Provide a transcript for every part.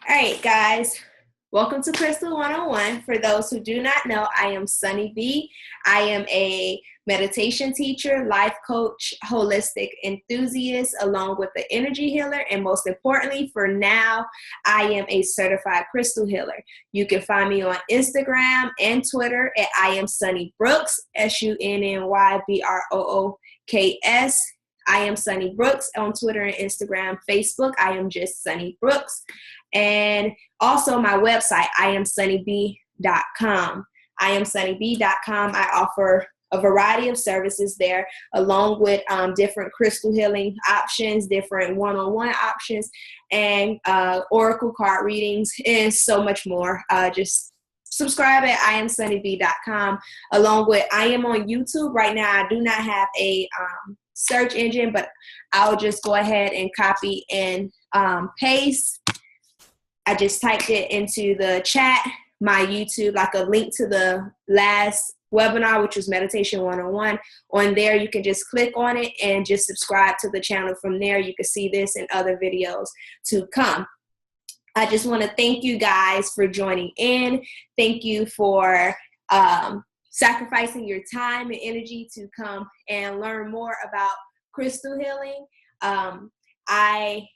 All right, guys. Welcome to Crystal 101. For those who do not know, I am Sunny B. I am a meditation teacher, life coach, holistic enthusiast, along with the energy healer. And most importantly, for now, I am a certified crystal healer. You can find me on Instagram and Twitter at I am Sunny Brooks, SUNNYBROOKS. I am Sunny Brooks on Twitter and Instagram, Facebook. I am just Sunny Brooks. And also my website, iamsunnyb.com. iamsunnyb.com. I offer a variety of services there, along with different crystal healing options, different one-on-one options, and oracle card readings, and so much more. Just subscribe at iamsunnyb.com. Along with, I am on YouTube right now. I do not have a search engine, but I'll just go ahead and copy and paste. I just typed it into the chat, my YouTube, like a link to the last webinar, which was Meditation 101. On there, you can just click on it and just subscribe to the channel. From there, you can see this and other videos to come. I just want to thank you guys for joining in. Thank you for sacrificing your time and energy to come and learn more about crystal healing. I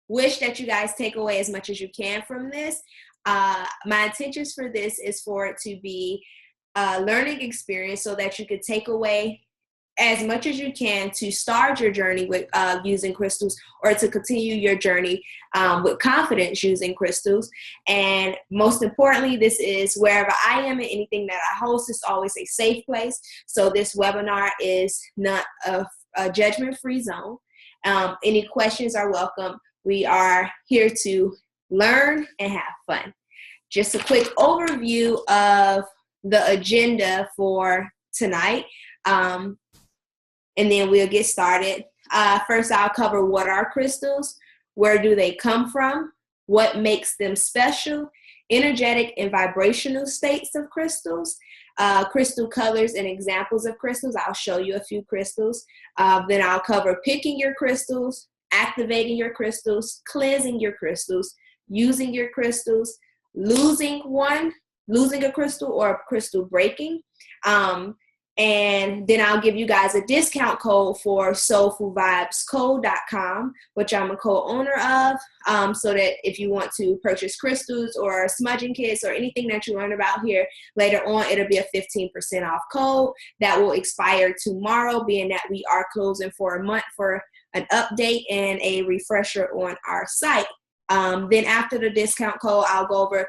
wish that you guys take away as much as you can from this. My intentions for this is for it to be a learning experience so that you could take away as much as you can to start your journey with using crystals, or to continue your journey with confidence using crystals. And most importantly, this is wherever I am and anything that I host is always a safe place. So this webinar is not a judgment-free zone. Any questions are welcome. We are here to learn and have fun. Just a quick overview of the agenda for tonight, and then we'll get started. First, I'll cover what are crystals, where do they come from, what makes them special, energetic and vibrational states of crystals, crystal colors and examples of crystals. I'll show you a few crystals. Then I'll cover picking your crystals, activating your crystals, cleansing your crystals, using your crystals, losing a crystal or a crystal breaking. And then I'll give you guys a discount code for soulfulvibescode.com, which I'm a co-owner of, so that if you want to purchase crystals or smudging kits or anything that you learn about here later on, it'll be a 15% off code that will expire tomorrow, being that we are closing for a month for an update and a refresher on our site. Then after the discount code, I'll go over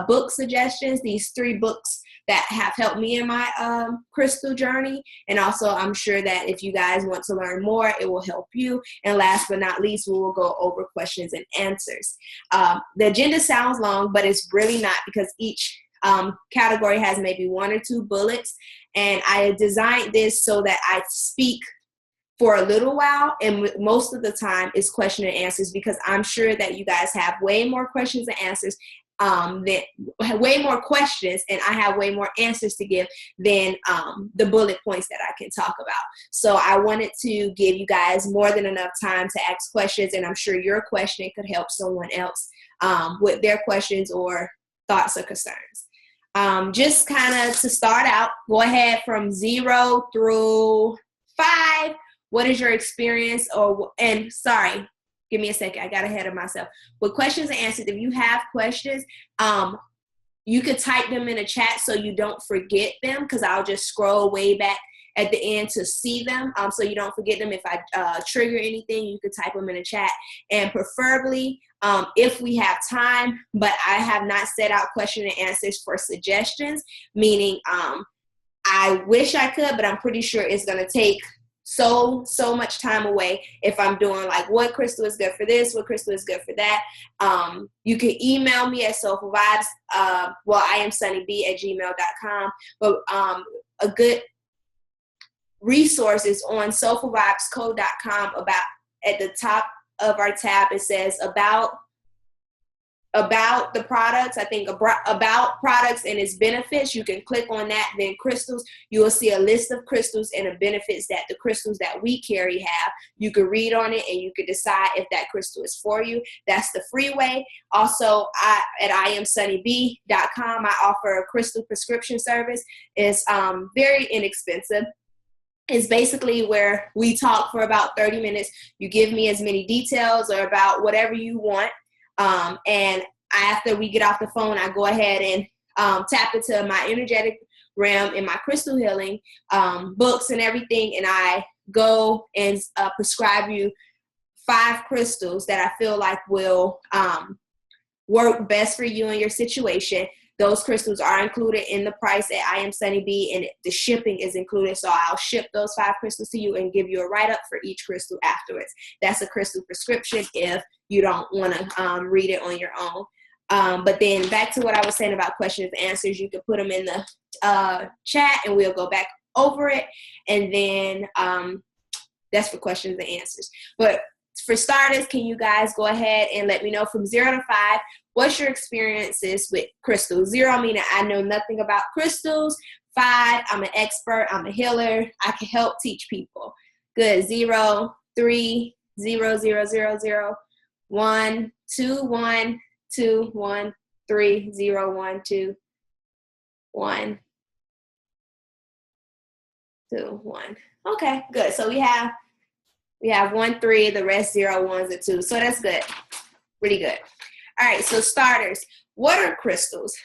book suggestions, these 3 books that have helped me in my crystal journey. And also, I'm sure that if you guys want to learn more, it will help you. And last but not least, we will go over questions and answers. The agenda sounds long, but it's really not, because each category has maybe 1 or 2 bullets. And I designed this so that I speak for a little while, and most of the time is question and answers, because I'm sure that you guys have way more questions and answers, way more questions, and I have way more answers to give than the bullet points that I can talk about. So I wanted to give you guys more than enough time to ask questions, and I'm sure your question could help someone else with their questions or thoughts or concerns. Just kind of to start out, go ahead from 0 through 5. What is your experience? Sorry, give me a second. I got ahead of myself. With questions and answers, if you have questions, you could type them in a chat so you don't forget them, because I'll just scroll way back at the end to see them, so you don't forget them. If I trigger anything, you could type them in a chat. And preferably, if we have time, but I have not set out question and answers for suggestions, meaning I wish I could, but I'm pretty sure it's going to take so much time away if I'm doing like what crystal is good for this, what crystal is good for that. You can email me at soulfulvibes, iamsunnyb@gmail.com. But a good resource is on soulfulvibescode.com. About at the top of our tab, it says about about the products, I think about products and its benefits, you can click on that. Then crystals, you will see a list of crystals and the benefits that the crystals that we carry have. You can read on it and you can decide if that crystal is for you. That's the free way. Also, at IamSunnyB.com, I offer a crystal prescription service. It's very inexpensive. It's basically where we talk for about 30 minutes. You give me as many details or about whatever you want. And after we get off the phone, I go ahead and tap into my energetic realm and my crystal healing books and everything. And I go and prescribe you 5 crystals that I feel like will work best for you and your situation. Those crystals are included in the price at I Am Sunny B, and the shipping is included. So I'll ship those 5 crystals to you and give you a write-up for each crystal afterwards. That's a crystal prescription if you don't want to read it on your own. But then back to what I was saying about questions and answers, you can put them in the chat and we'll go back over it. And then that's for questions and answers. But for starters, can you guys go ahead and let me know from 0 to 5, what's your experiences with crystals? 0 meaning I know nothing about crystals. 5, I'm an expert, I'm a healer, I can help teach people. Good. 0, 3, 0, 0, 0, 0, 1, 2, 1, 2, 1, 3, 0, 1, 2, 1, 2, 1. Okay, good. So we have 1, 3, the rest 0, 1s, and 2. So that's good. Pretty good. All right, so starters. What are crystals?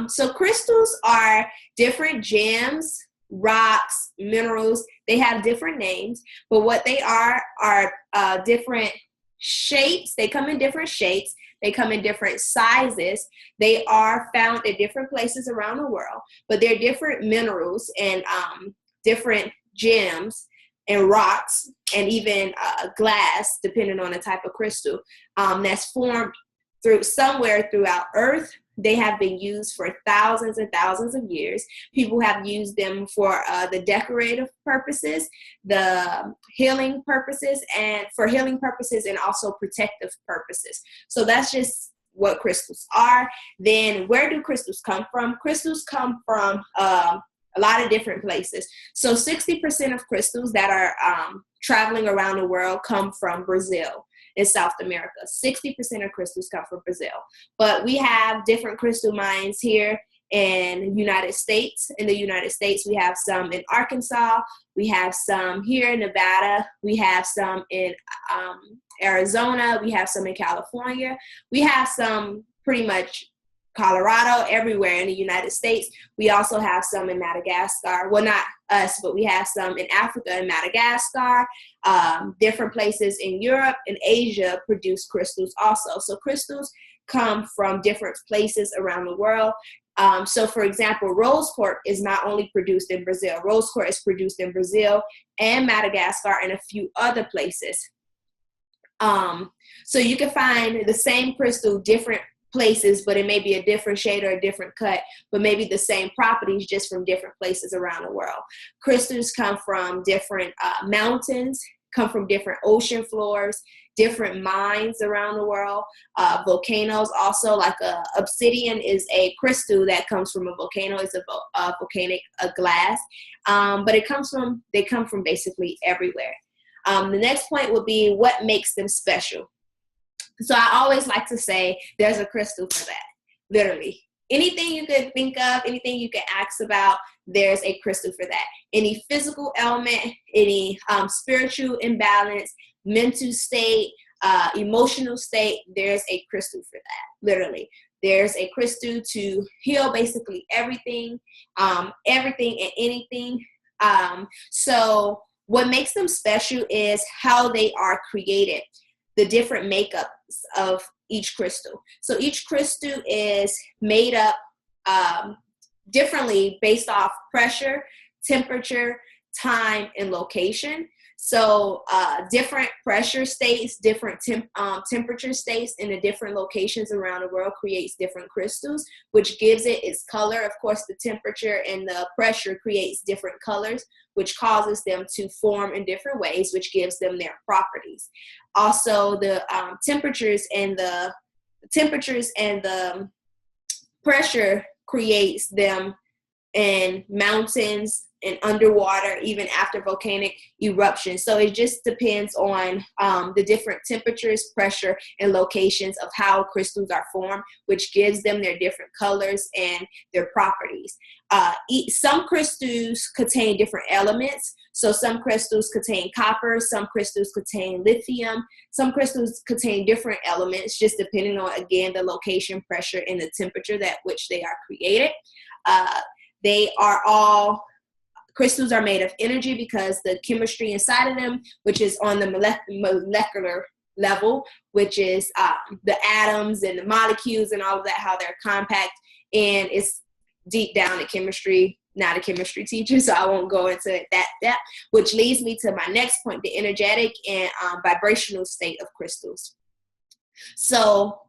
So crystals are different gems, rocks, minerals. They have different names, but what they are different shapes. They come in different shapes. They come in different sizes. They are found in different places around the world, but they're different minerals and different gems and rocks and even glass, depending on the type of crystal, that's formed somewhere throughout Earth. They have been used for thousands and thousands of years. People have used them for the decorative purposes, the healing purposes, and also protective purposes. So that's just what crystals are. Then where do crystals come from? Crystals come from a lot of different places. So 60% of crystals that are traveling around the world come from Brazil in South America. 60% of crystals come from Brazil. But we have different crystal mines here in the United States. In the United States, we have some in Arkansas. We have some here in Nevada. We have some in Arizona. We have some in California. We have some pretty much Colorado, everywhere in the United States. We also have some in Madagascar. Well, not us, but we have some in Africa and Madagascar. Different places in Europe and Asia produce crystals also. So crystals come from different places around the world. So for example, rose quartz is not only produced in Brazil. Rose quartz is produced in Brazil and Madagascar and a few other places. So you can find the same crystal different places, but it may be a different shade or a different cut, but maybe the same properties just from different places around the world. Crystals come from different mountains, come from different ocean floors, different mines around the world, volcanoes also, like obsidian is a crystal that comes from a volcano. It's a volcanic glass, but they come from basically everywhere. The next point would be what makes them special. So I always like to say there's a crystal for that, literally. Anything you could think of, anything you could ask about, there's a crystal for that. Any physical ailment, any spiritual imbalance, mental state, emotional state, there's a crystal for that, literally. There's a crystal to heal basically everything and anything. So what makes them special is how they are created, the different makeups of each crystal. So each crystal is made up differently based off pressure, temperature, time, and location. So different pressure states, different temperature states in the different locations around the world creates different crystals, which gives it its color. Of course, the temperature and the pressure creates different colors, which causes them to form in different ways, which gives them their properties. Also, the temperatures and the temperatures and the pressure creates them in mountains and underwater, even after volcanic eruptions. So it just depends on the different temperatures, pressure, and locations of how crystals are formed, which gives them their different colors and their properties. Some crystals contain different elements. So some crystals contain copper, some crystals contain lithium, some crystals contain different elements, just depending on, again, the location, pressure, and the temperature at which they are created. Crystals are made of energy because the chemistry inside of them, which is on the molecular level, which is the atoms and the molecules and all of that, how they're compact, and it's deep down in chemistry. Not a chemistry teacher, so I won't go into that depth, which leads me to my next point, the energetic and vibrational state of crystals. So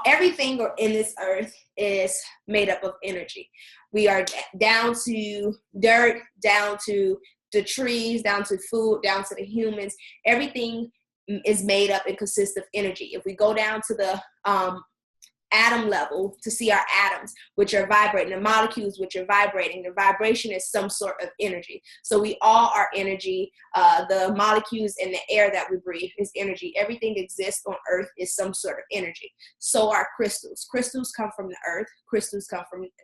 everything in this earth is made up of energy. We are down to dirt, down to the trees, down to food, down to the humans. Everything is made up and consists of energy. If we go down to the atom level to see our atoms, which are vibrating, the molecules which are vibrating, the vibration is some sort of energy. So we all are energy. The molecules in the air that we breathe is energy. Everything exists on earth is some sort of energy. So are crystals. Crystals come from the earth.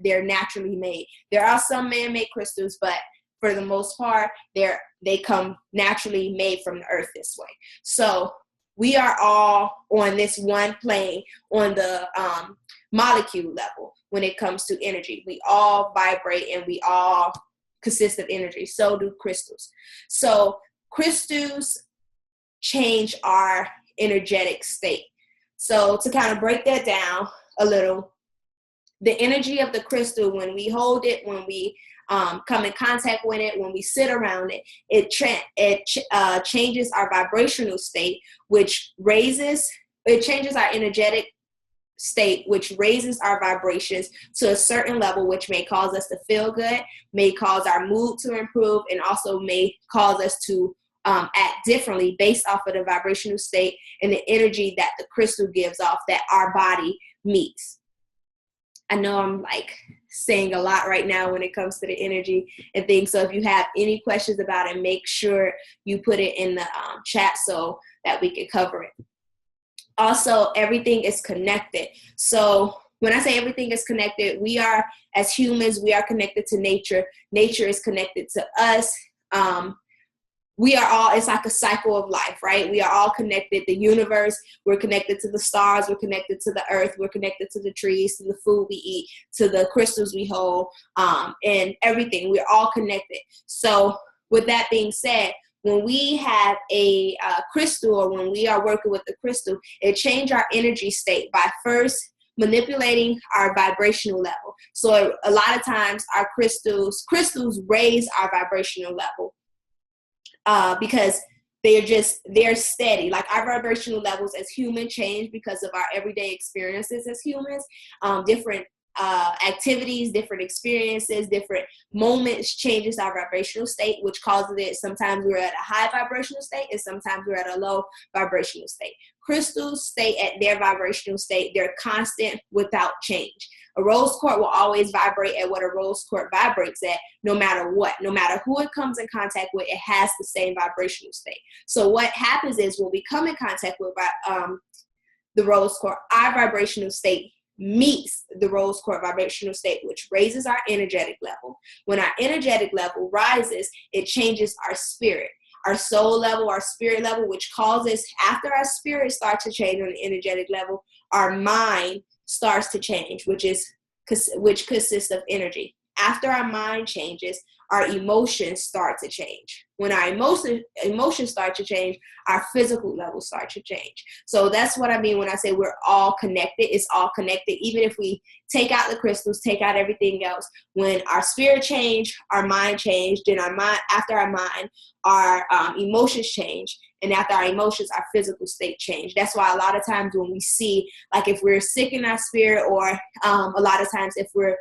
They're naturally made. There are some man-made crystals, but for the most part, they come naturally made from the earth this way. So we are all on this one plane on the molecule level when it comes to energy. We all vibrate and we all consist of energy. So do crystals. So crystals change our energetic state. So to kind of break that down a little, the energy of the crystal, when we hold it, when we come in contact with it, when we sit around it, it changes our vibrational state, it changes our energetic state, which raises our vibrations to a certain level, which may cause us to feel good, may cause our mood to improve, and also may cause us to act differently based off of the vibrational state and the energy that the crystal gives off that our body meets. I know I'm saying a lot right now when it comes to the energy and things. So if you have any questions about it, make sure you put it in the chat so that we can cover it. Also, everything is connected. So when I say everything is connected, we are, as humans, we are connected to nature. Nature is connected to us. We are all, it's like a cycle of life, right? We are all connected. The universe, we're connected to the stars, we're connected to the earth, we're connected to the trees, to the food we eat, to the crystals we hold, and everything. We're all connected. So with that being said, when we have a crystal, or when we are working with the crystal, it changes our energy state by first manipulating our vibrational level. So a lot of times our crystals raise our vibrational level. Because they're steady. Like our vibrational levels as humans change because of our everyday experiences as humans, different activities, different experiences, different moments changes our vibrational state, which causes it. Sometimes we're at a high vibrational state and sometimes we're at a low vibrational state. Crystals stay at their vibrational state. They're constant without change. A rose quartz will always vibrate at what a rose quartz vibrates at, no matter what. No matter who it comes in contact with, it has the same vibrational state. So what happens is when we come in contact with the rose quartz, our vibrational state meets the rose quartz vibrational state, which raises our energetic level. When our energetic level rises, it changes our spirit, our soul level, our spirit level, which causes, after our spirit starts to change on the energetic level, our mind starts to change, which consists of energy. After our mind changes, our emotions start to change. When our emotions start to change, our physical levels start to change. So that's what I mean when I say we're all connected. It's all connected. Even if we take out the crystals, take out everything else, when our spirit change, our mind changed, then after our mind, our emotions change. And after our emotions, our physical state change. That's why a lot of times when we see, like if we're sick in our spirit, or a lot of times if we're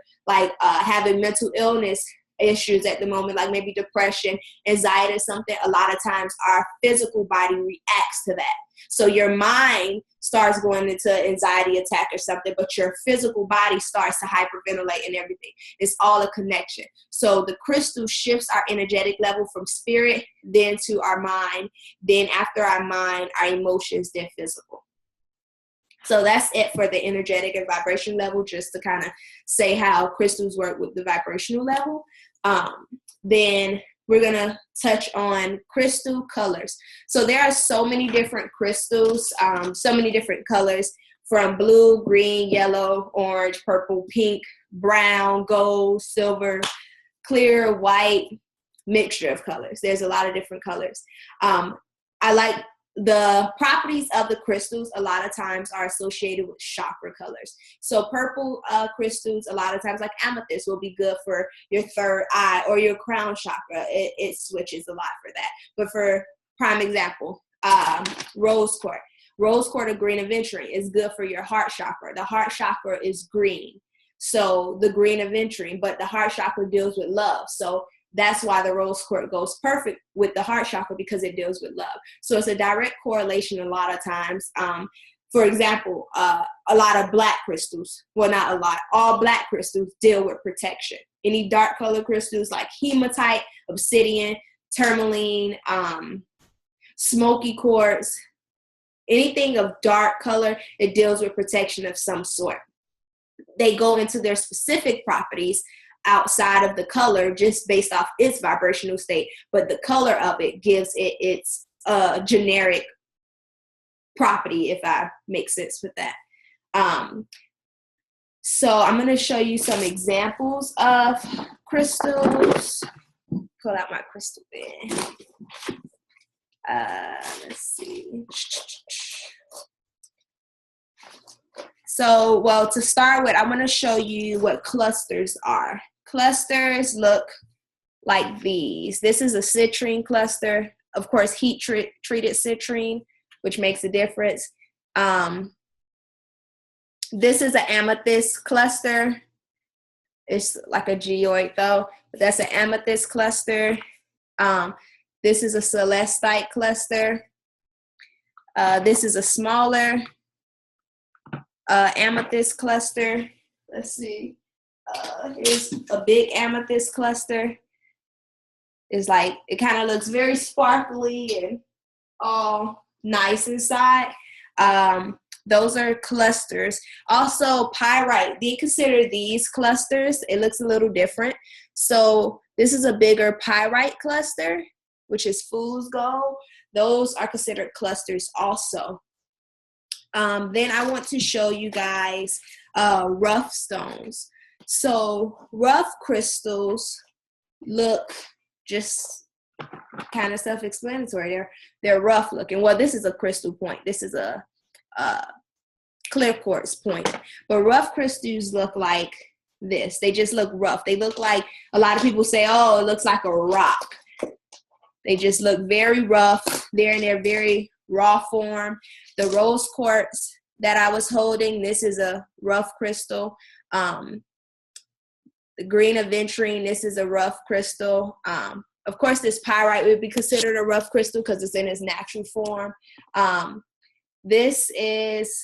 having mental illness issues at the moment, like maybe depression, anxiety or something, a lot of times our physical body reacts to that. So your mind starts going into anxiety attack or something, but your physical body starts to hyperventilate and everything. It's all a connection. So the crystal shifts our energetic level from spirit, then to our mind, then after our mind, our emotions, then physical. So that's it for the energetic and vibration level, just to kind of say how crystals work with the vibrational level. Then we're going to touch on crystal colors. So there are so many different crystals, so many different colors, from blue, green, yellow, orange, purple, pink, brown, gold, silver, clear, white, mixture of colors. There's a lot of different colors. I like the properties of the crystals a lot of times are associated with chakra colors. So purple crystals, a lot of times, like amethyst, will be good for your third eye or your crown chakra. It switches a lot for that. But for prime example, rose quartz. Rose quartz or green aventurine is good for your heart chakra. The heart chakra is green. So the green aventurine, but the heart chakra deals with love. So that's why the rose quartz goes perfect with the heart chakra, because it deals with love. So it's a direct correlation a lot of times. For example, a lot of black crystals, well, not a lot, all black crystals deal with protection. Any dark color crystals like hematite, obsidian, tourmaline, smoky quartz, anything of dark color, it deals with protection of some sort. They go into their specific properties outside of the color just based off its vibrational state, but the color of it gives it its generic property, if I make sense with that. So I'm going to show you some examples of crystals. Pull out my crystal bin. Let's see. So, well, to start with, I'm going to show you what clusters are. Clusters look like these. This is a citrine cluster. Of course, heat-treated citrine, which makes a difference. This is an amethyst cluster. It's like a geoid, though. But that's an amethyst cluster. This is a celestite cluster. This is a smaller amethyst cluster. Let's see. Here's a big amethyst cluster. It's like, it kind of looks very sparkly and all nice inside. Those are clusters. Also, pyrite, they consider these clusters. It looks a little different. So this is a bigger pyrite cluster, which is fool's gold. Those are considered clusters also. Then I want to show you guys rough stones. So rough crystals look just kind of self-explanatory. They're rough looking. Well, this is a crystal point. This is a clear quartz point. But rough crystals look like this. They just look rough. They look like, a lot of people say, oh, it looks like a rock. They just look very rough. They're in their very raw form. The rose quartz that I was holding, this is a rough crystal. The green aventurine, this is a rough crystal. Of course, this pyrite would be considered a rough crystal because it's in its natural form. This is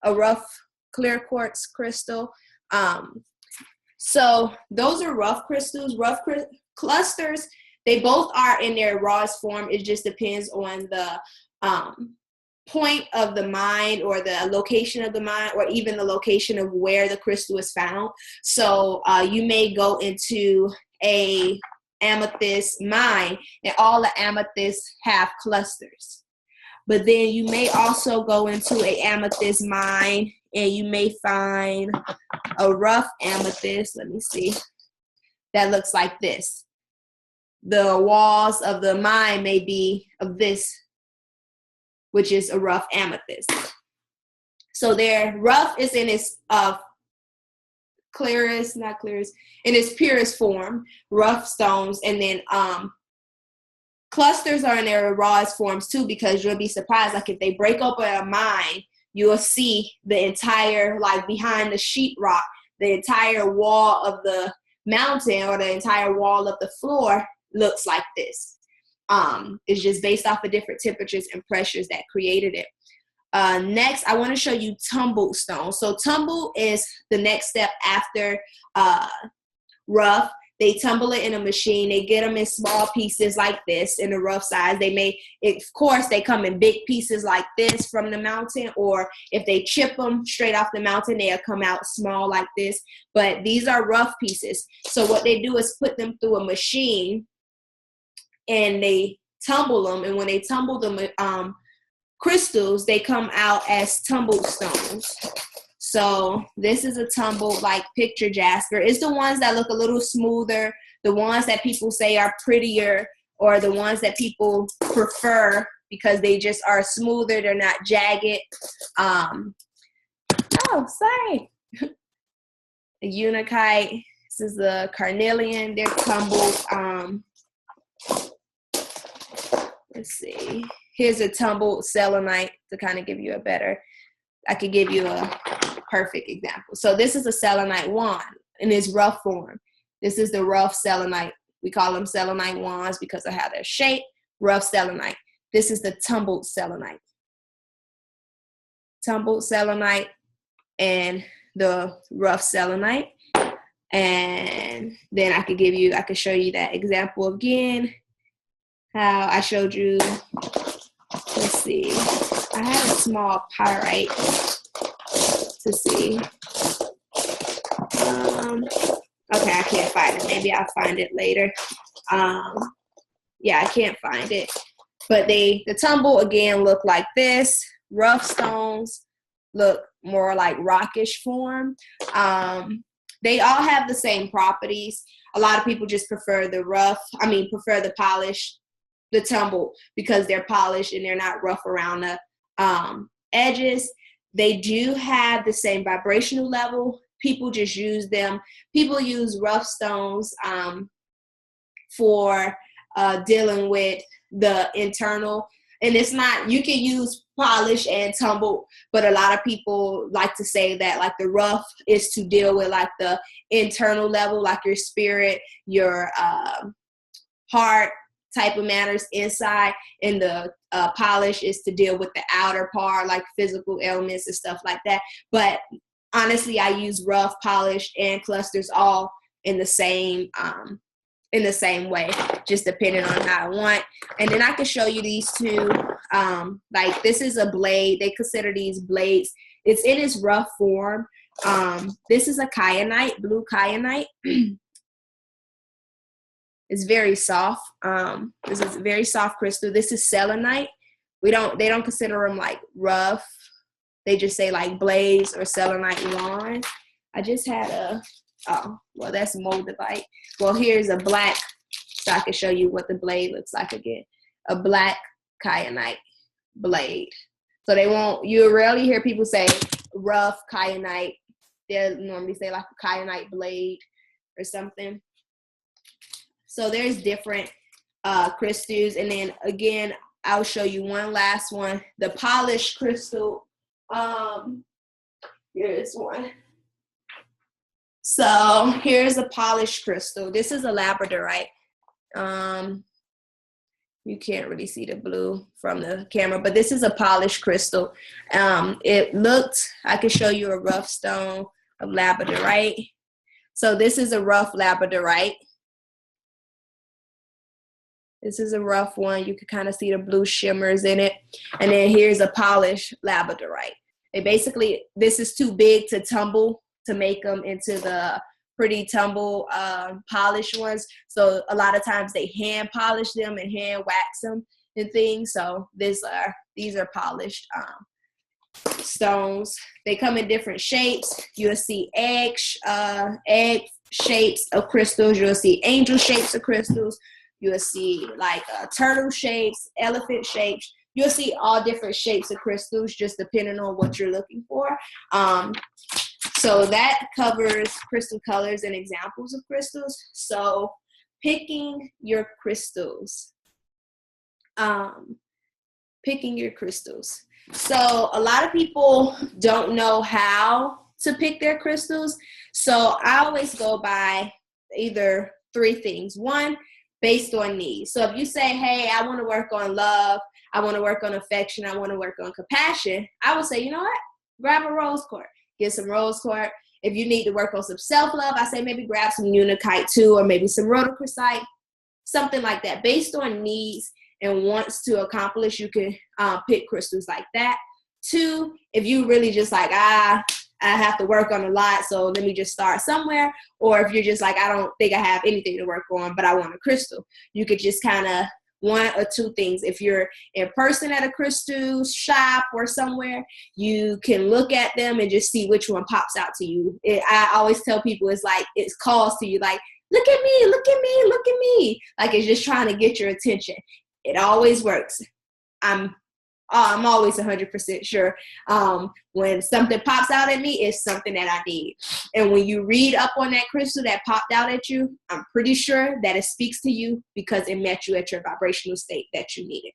a rough clear quartz crystal. So those are rough crystals. Rough clusters, they both are in their rawest form. It just depends on the point of the mine, or the location of the mine, or even the location of where the crystal is found. So you may go into a amethyst mine and all the amethysts have clusters. But then you may also go into a amethyst mine and you may find a rough amethyst. Let me see. That looks like this. The walls of the mine may be of this, which is a rough amethyst. So there, rough is in its in its purest form, rough stones, and then clusters are in their rawest forms too, because you'll be surprised, like if they break open a mine, you'll see the entire, like behind the sheetrock, the entire wall of the mountain or the entire wall of the floor looks like this. It's just based off of different temperatures and pressures that created it. Next, I want to show you Tumble Stone. So tumble is the next step after rough. They tumble it in a machine. They get them in small pieces like this in the rough size. Of course, they come in big pieces like this from the mountain, or if they chip them straight off the mountain, they'll come out small like this. But these are rough pieces. So what they do is put them through a machine and they tumble them. And when they tumble them, crystals, they come out as tumble stones. So this is a tumbled like picture jasper. It's the ones that look a little smoother, the ones that people say are prettier, or the ones that people prefer because they just are smoother, they're not jagged. Oh, sorry. The Unakite, this is the carnelian, they're tumbled. Let's see. Here's a tumbled selenite to kind of give you I could give you a perfect example. So this is a selenite wand in its rough form. This is the rough selenite. We call them selenite wands because of how they're shaped. Rough selenite. This is the tumbled selenite. Tumbled selenite and the rough selenite. And then I could show you that example again. How I showed you, let's see. I had a small pyrite to see. Okay, I can't find it. Maybe I'll find it later. Yeah, I can't find it. But the tumble again look like this. Rough stones look more like rockish form. They all have the same properties. A lot of people just prefer the polished, the tumble, because they're polished and they're not rough around the edges. They do have the same vibrational level. People just use them. People use rough stones for dealing with the internal. And it's not, you can use polish and tumble, but a lot of people like to say that like the rough is to deal with like the internal level, like your spirit, your heart type of matters inside, and the polish is to deal with the outer part, like physical ailments and stuff like that. But honestly, I use rough, polished, and clusters all in the same way, just depending on how I want. And then I can show you these two. Like this is a blade. They consider these blades. It's in its rough form. This is a kyanite, blue kyanite. It's very soft. This is a very soft crystal. This is selenite. They don't consider them like rough. They just say like blades or selenite wands. I just had that's moldavite. Well, here's a black, so I can show you what the blade looks like again. A black kyanite blade. So you rarely hear people say rough kyanite. They'll normally say like a kyanite blade or something. So there's different crystals. And then again, I'll show you one last one. The polished crystal. Here's one. So here's a polished crystal. This is a labradorite. You can't really see the blue from the camera, but this is a polished crystal. I could show you a rough stone of labradorite. So this is a rough labradorite. This is a rough one. You can kind of see the blue shimmers in it. And then here's a polished labradorite. This is too big to tumble to make them into the pretty tumble polished ones. So a lot of times they hand polish them and hand wax them and things. So these are polished stones. They come in different shapes. You'll see egg shapes of crystals. You'll see angel shapes of crystals. You'll see like turtle shapes, elephant shapes. You'll see all different shapes of crystals just depending on what you're looking for. So that covers crystal colors and examples of crystals. So picking your crystals. So a lot of people don't know how to pick their crystals. So I always go by either three things. One, based on needs. So if you say, hey, I want to work on love, I want to work on affection, I want to work on compassion, I would say, you know what? Grab a rose quartz. Get some rose quartz. If you need to work on some self-love, I say maybe grab some unakite too, or maybe some rhodochrosite, something like that. Based on needs and wants to accomplish, you can pick crystals like that. 2, if you really just like, I have to work on a lot, so let me just start somewhere. Or if you're just like, I don't think I have anything to work on, but I want a crystal, you could just kind of 1 or 2 things. If you're in person at a crystal shop or somewhere, you can look at them and just see which one pops out to you. I always tell people it's like, it calls to you like, look at me, look at me, look at me. Like it's just trying to get your attention. It always works. I'm always 100% sure when something pops out at me, it's something that I need. And when you read up on that crystal that popped out at you, I'm pretty sure that it speaks to you because it met you at your vibrational state that you needed.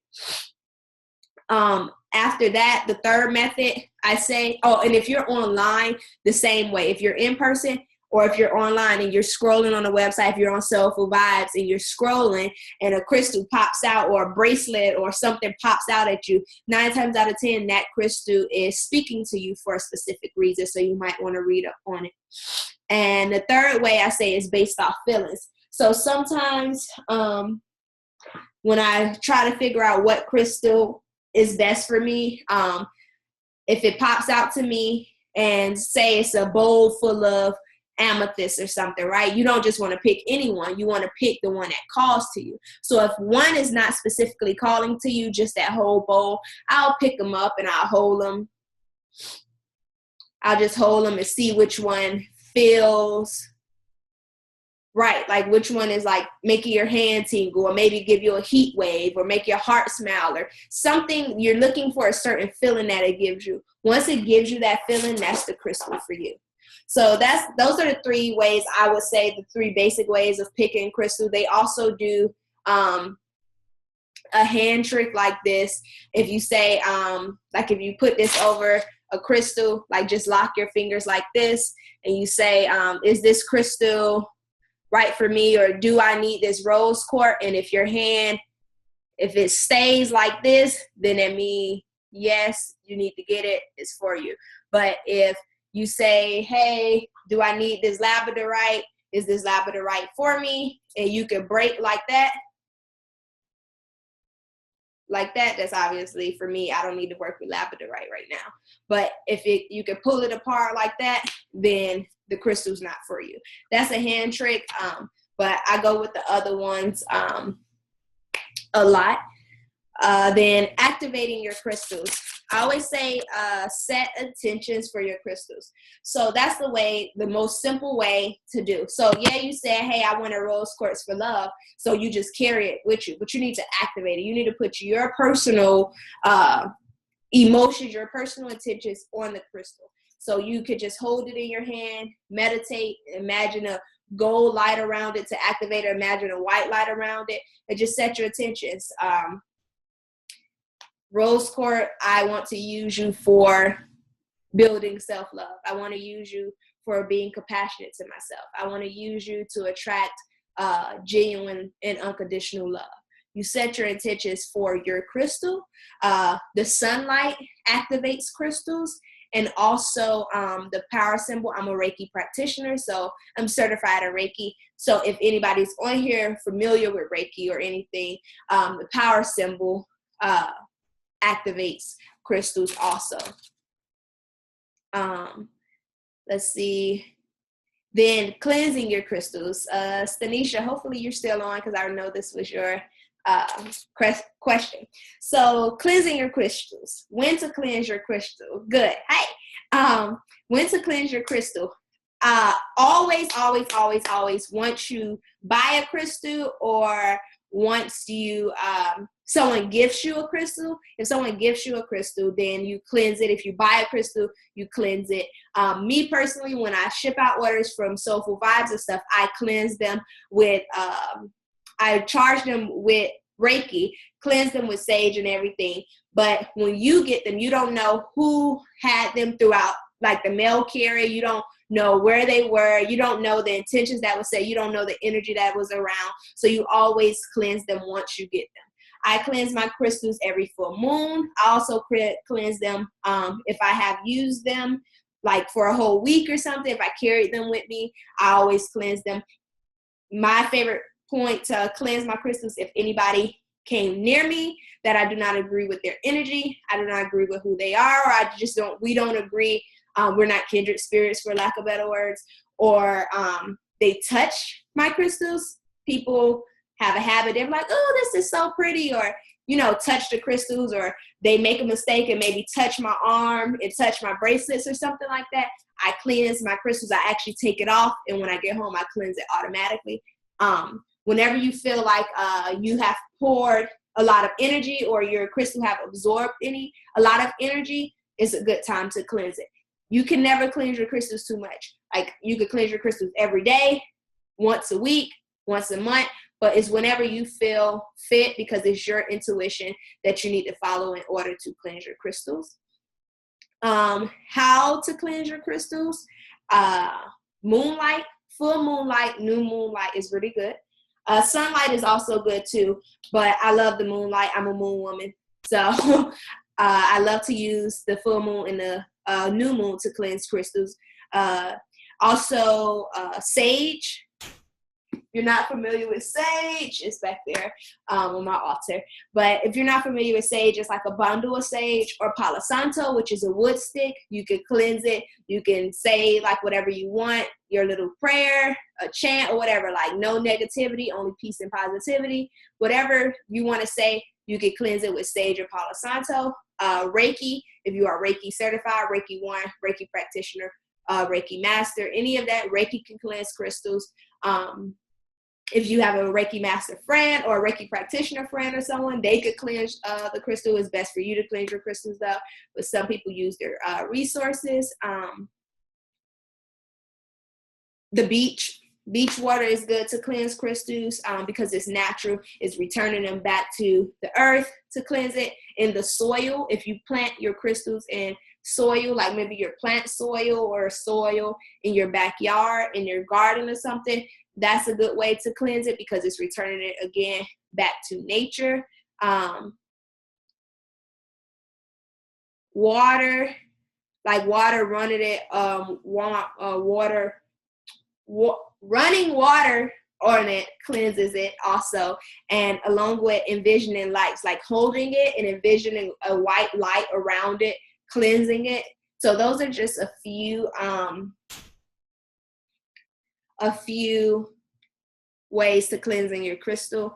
After that, the third method, I say, and if you're online, the same way. If you're in person, or if you're online and you're scrolling on a website, if you're on Soulful Vibes and you're scrolling and a crystal pops out or a bracelet or something pops out at you, 9 times out of 10, that crystal is speaking to you for a specific reason. So you might want to read up on it. And the third way I say is based off feelings. So sometimes when I try to figure out what crystal is best for me, if it pops out to me and say it's a bowl full of amethyst or something, right? You don't just want to pick anyone. You want to pick the one that calls to you. So if one is not specifically calling to you, just that whole bowl, I'll pick them up and I'll hold them. I'll just hold them and see which one feels right. Like which one is like making your hand tingle, or maybe give you a heat wave, or make your heart smile, or something. You're looking for a certain feeling that it gives you. Once it gives you that feeling, that's the crystal for you. So those are the 3 ways I would say, the 3 basic ways of picking crystal. They also do a hand trick like this. If you say, like if you put this over a crystal, like just lock your fingers like this and you say, is this crystal right for me, or do I need this rose quartz? And if your hand, if it stays like this, then it means yes, you need to get it, it's for you. But if you say, hey, do I need this labradorite? Is this labradorite for me? And you can break like that. Like that, that's obviously for me. I don't need to work with labradorite right now. But if you can pull it apart like that, then the crystal's not for you. That's a hand trick, but I go with the other ones a lot. Then activating your crystals. I always say set intentions for your crystals. So that's the most simple way to do. So yeah, you said, hey, I want a rose quartz for love. So you just carry it with you, but you need to activate it. You need to put your personal emotions, your personal intentions on the crystal. So you could just hold it in your hand, meditate, imagine a gold light around it to activate, or imagine a white light around it, and just set your intentions. Rose quartz, I want to use you for building self-love. I want to use you for being compassionate to myself. I want to use you to attract genuine and unconditional love. You set your intentions for your crystal. The sunlight activates crystals. And also the power symbol. I'm a Reiki practitioner, so I'm certified in Reiki. So if anybody's on here familiar with Reiki or anything, the power symbol activates crystals also. Let's see. Then cleansing your crystals. Stanisha, hopefully you're still on because I know this was your question. So cleansing your crystals. When to cleanse your crystal? Good. Hey, when to cleanse your crystal? Always, once you buy a crystal, or once you someone gifts you a crystal. If someone gifts you a crystal, then you cleanse it. If you buy a crystal, you cleanse it. Me personally, when I ship out orders from Soulful Vibes and stuff, I cleanse them with I charge them with Reiki, cleanse them with sage and everything. But when you get them, you don't know who had them throughout, like the mail carrier. You don't know where they were. You don't know the intentions that was said. You don't know the energy that was around. So you always cleanse them once you get them. I cleanse my crystals every full moon. I also cleanse them if I have used them like for a whole week or something. If I carried them with me, I always cleanse them. My favorite point to cleanse my crystals, if anybody came near me that I do not agree with their energy, I do not agree with who they are, or we don't agree, we're not kindred spirits for lack of better words, or they touch my crystals. People have a habit, they're like, oh, this is so pretty, or, you know, touch the crystals, or they make a mistake and maybe touch my arm and touch my bracelets or something like that. I cleanse my crystals. I actually take it off, and when I get home, I cleanse it automatically. Whenever you feel like you have poured a lot of energy, or your crystal have absorbed a lot of energy, it's a good time to cleanse it. You can never cleanse your crystals too much. Like, you could cleanse your crystals every day, once a week, once a month, but it's whenever you feel fit, because it's your intuition that you need to follow in order to cleanse your crystals. How to cleanse your crystals? Moonlight, full moonlight, new moonlight is really good. Sunlight is also good too, but I love the moonlight. I'm a moon woman, so I love to use the full moon and the new moon to cleanse crystals. Also, sage. If you're not familiar with sage, it's back there on my altar. But if you're not familiar with sage, it's like a bundle of sage, or Palo Santo, which is a wood stick. You can cleanse it. You can say like whatever you want, your little prayer, a chant, or whatever, like no negativity, only peace and positivity. Whatever you want to say, you can cleanse it with sage or Palo Santo. Reiki, if you are Reiki certified, Reiki 1, Reiki practitioner, Reiki master, any of that, Reiki can cleanse crystals. If you have a Reiki master friend or a Reiki practitioner friend or someone, they could cleanse the crystal. It's best for you to cleanse your crystals up, but some people use their resources. The beach water is good to cleanse crystals because it's natural. It's returning them back to the earth to cleanse it. In the soil, if you plant your crystals in soil, like maybe your plant soil or soil in your backyard, in your garden or something, that's a good way to cleanse it because it's returning it again back to nature. Water, like water running it, running water on it cleanses it also. And along with envisioning lights, like holding it and envisioning a white light around it, cleansing it. So those are just a few ways to cleansing your crystal.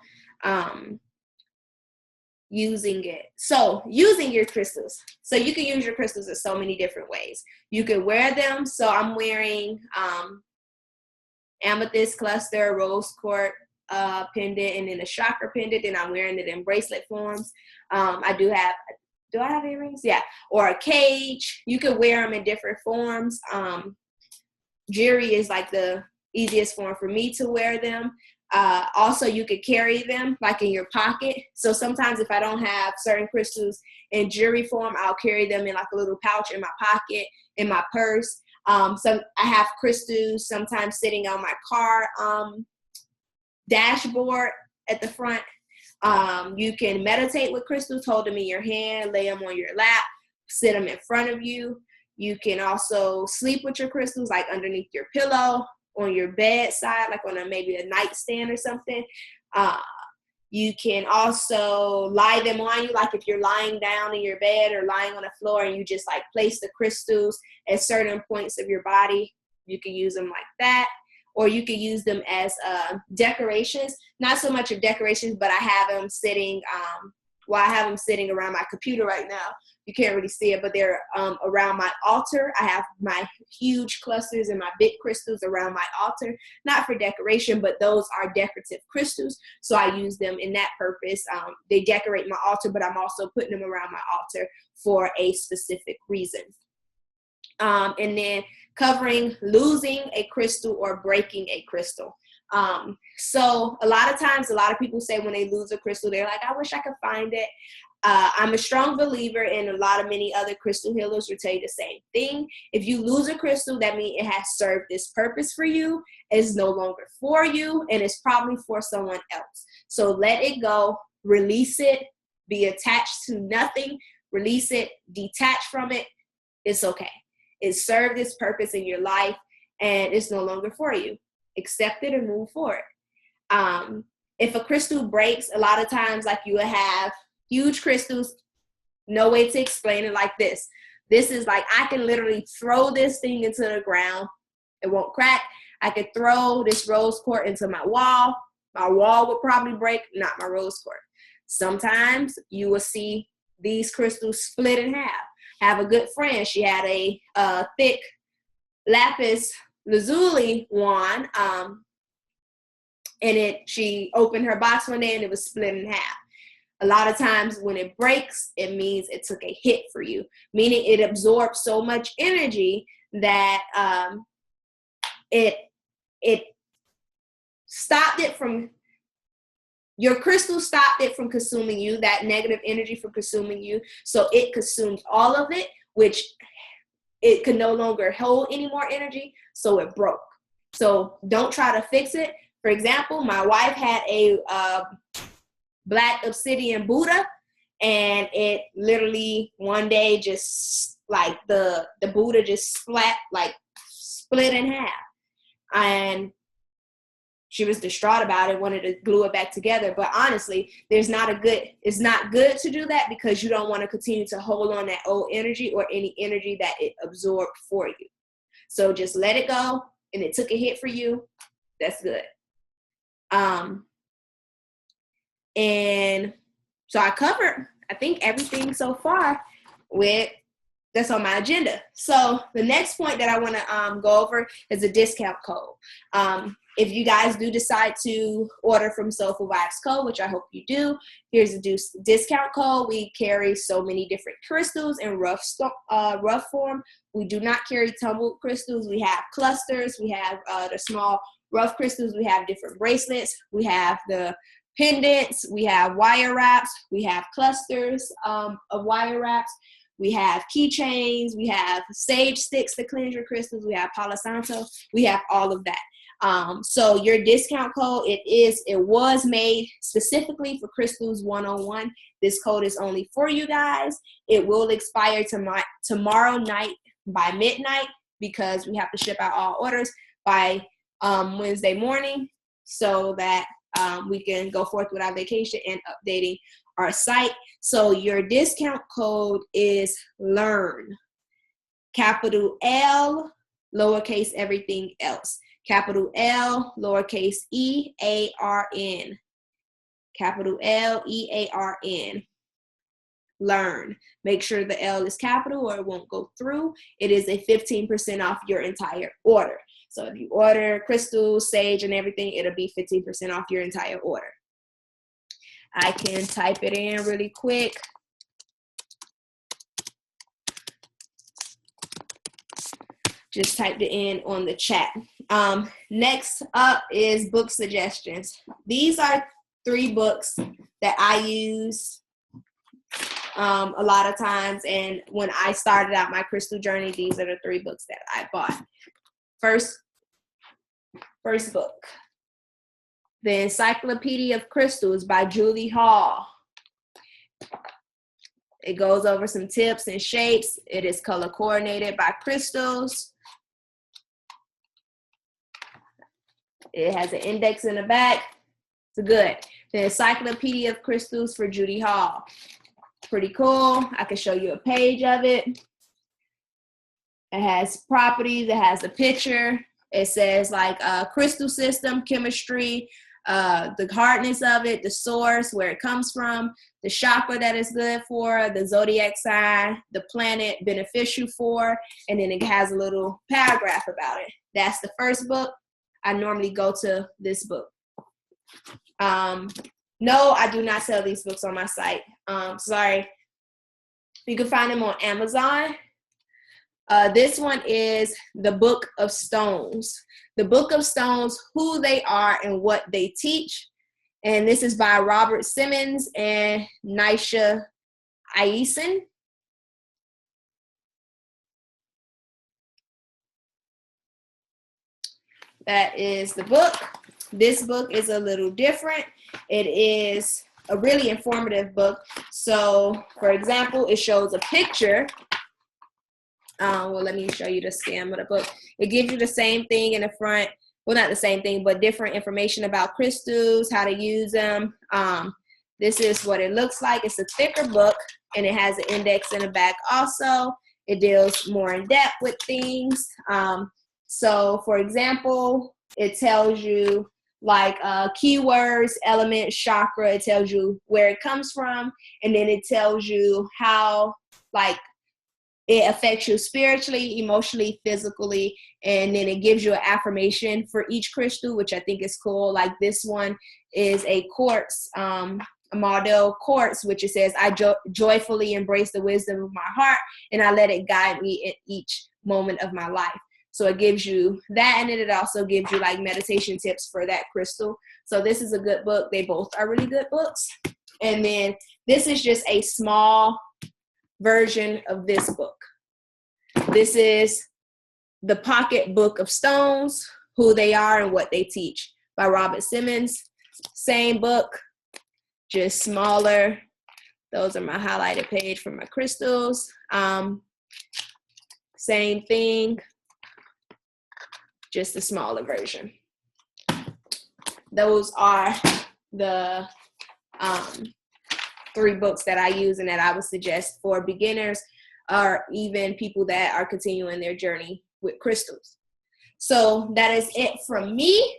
Using your crystals. So you can use your crystals in so many different ways. You can wear them. So I'm wearing amethyst cluster, rose quartz pendant, and then a chakra pendant, and I'm wearing it in bracelet forms. Do I have earrings? Yeah. Or a cage. You can wear them in different forms. Jewelry is like the easiest form for me to wear them. Also, you could carry them like in your pocket. So sometimes if I don't have certain crystals in jewelry form, I'll carry them in like a little pouch in my pocket, in my purse. So I have crystals sometimes sitting on my car dashboard at the front. You can meditate with crystals, hold them in your hand, lay them on your lap, sit them in front of you. You can also sleep with your crystals, like underneath your pillow, on your bedside, like on maybe a nightstand or something. You can also lie them on you, like if you're lying down in your bed or lying on the floor and you just like place the crystals at certain points of your body, you can use them like that. Or you can use them as decorations. Not so much of decorations, but I have them sitting, I have them sitting around my computer right now. You can't really see it, but they're around my altar. I have my huge clusters and my big crystals around my altar, not for decoration, but those are decorative crystals. So I use them in that purpose. They decorate my altar, but I'm also putting them around my altar for a specific reason. And then covering losing a crystal or breaking a crystal. So a lot of times, a lot of people say when they lose a crystal, they're like, I wish I could find it. I'm a strong believer, and many other crystal healers will tell you the same thing. If you lose a crystal, that means it has served its purpose for you. It's no longer for you, and it's probably for someone else. So let it go, release it, be attached to nothing, release it, detach from it, it's okay. It served its purpose in your life and it's no longer for you. Accept it and move forward. If a crystal breaks, a lot of times, like, you will have huge crystals, no way to explain it like this. This is like, I can literally throw this thing into the ground. It won't crack. I could throw this rose quartz into my wall. My wall would probably break, not my rose quartz. Sometimes you will see these crystals split in half. I have a good friend. She had a thick lapis lazuli wand, and she opened her box one day and it was split in half. A lot of times when it breaks, it means it took a hit for you, meaning it absorbed so much energy that it stopped it from, your crystal stopped it from consuming you, that negative energy from consuming you. So it consumed all of it, which it could no longer hold any more energy. So it broke. So don't try to fix it. For example, my wife had a black obsidian Buddha, and it literally one day just like the Buddha just split in half. And she was distraught about it, wanted to glue it back together. But honestly, it's not good to do that, because you don't want to continue to hold on that old energy or any energy that it absorbed for you. So just let it go, and it took a hit for you. That's good. And so I covered, I think, everything so far that's on my agenda. So the next point that I want to go over is a discount code. If you guys do decide to order from Soulful Vibes Co., which I hope you do, here's a discount code. We carry so many different crystals in rough form. We do not carry tumbled crystals. We have clusters. We have the small rough crystals. We have different bracelets. We have the pendants. We have wire wraps. We have clusters of wire wraps. We have keychains. We have sage sticks to cleanse your crystals. We have Palo Santo. We have all of that. So your discount code, it was made specifically for Crystals 101. This code is only for you guys. It will expire tomorrow night by midnight, because we have to ship out all orders by Wednesday morning, so that we can go forth with our vacation and updating our site. So your discount code is LEARN. Capital L, lowercase everything else. Capital L, lowercase EARN. Capital L, EARN. LEARN. Make sure the L is capital or it won't go through. It is a 15% off your entire order. So if you order crystals, sage, and everything, it'll be 15% off your entire order. I can type it in really quick. Just typed it in on the chat. Next up is book suggestions. These are 3 books that I use a lot of times. And when I started out my crystal journey, these are the 3 books that I bought. First book, The Encyclopedia of Crystals by Julie Hall. It goes over some tips and shapes. It is color coordinated by crystals. It has an index in the back. It's good. The Encyclopedia of Crystals for Judy Hall. Pretty cool. I can show you a page of it. It has properties. It has a picture. It says like crystal system, chemistry, the hardness of it, the source, where it comes from, the chakra that it's good for, the zodiac sign, the planet beneficial for, and then it has a little paragraph about it. That's the first book. I normally go to this book. No, I do not sell these books on my site. Sorry. You can find them on Amazon. This one is The Book of Stones. The Book of Stones, Who They Are and What They Teach. And this is by Robert Simmons and Nisha Eisen. That is the book. This book is a little different. It is a really informative book. So, for example, it shows a picture. Well, let me show you the scan of the book. It gives you the same thing in the front. Well, not the same thing, but different information about crystals, how to use them. This is what it looks like. It's a thicker book, and it has an index in the back also. It deals more in depth with things. So, for example, it tells you like keywords, elements, chakra. It tells you where it comes from, and then it tells you how like it affects you spiritually, emotionally, physically, and then it gives you an affirmation for each crystal, which I think is cool. Like this one is a quartz, a Mardell quartz, which it says, I joyfully embrace the wisdom of my heart, and I let it guide me in each moment of my life. So it gives you that, and then it also gives you like meditation tips for that crystal. So this is a good book. They both are really good books. And then this is just a small version of this book. This is the Pocket Book of Stones, Who They Are and What They Teach by Robert Simmons. Same book, just smaller. Those are my highlighted page for my crystals. Same thing, just a smaller version. Those are the 3 books that I use and that I would suggest for beginners or even people that are continuing their journey with crystals. So that is it from me.